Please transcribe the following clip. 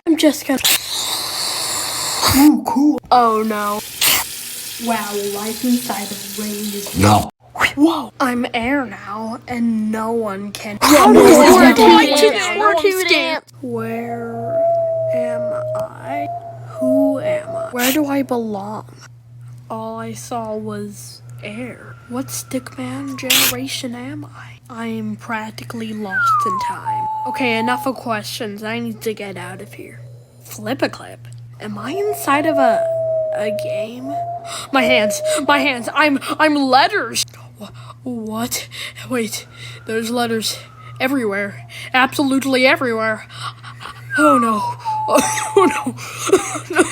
I'm just gonna... Ooh, cool. Oh no. Wow, life inside of rain is... No. Whoa, I'm air now, and no one can... How Where am I? Who am I? Where do I belong? All I saw was air. What stickman generation am I? I'm practically lost in time. Okay, enough of questions. I need to get out of here. Flip a clip. Am I inside of a game? My hands. I'm letters. What? Wait, there's letters everywhere. Absolutely everywhere. Oh no. Oh no. No.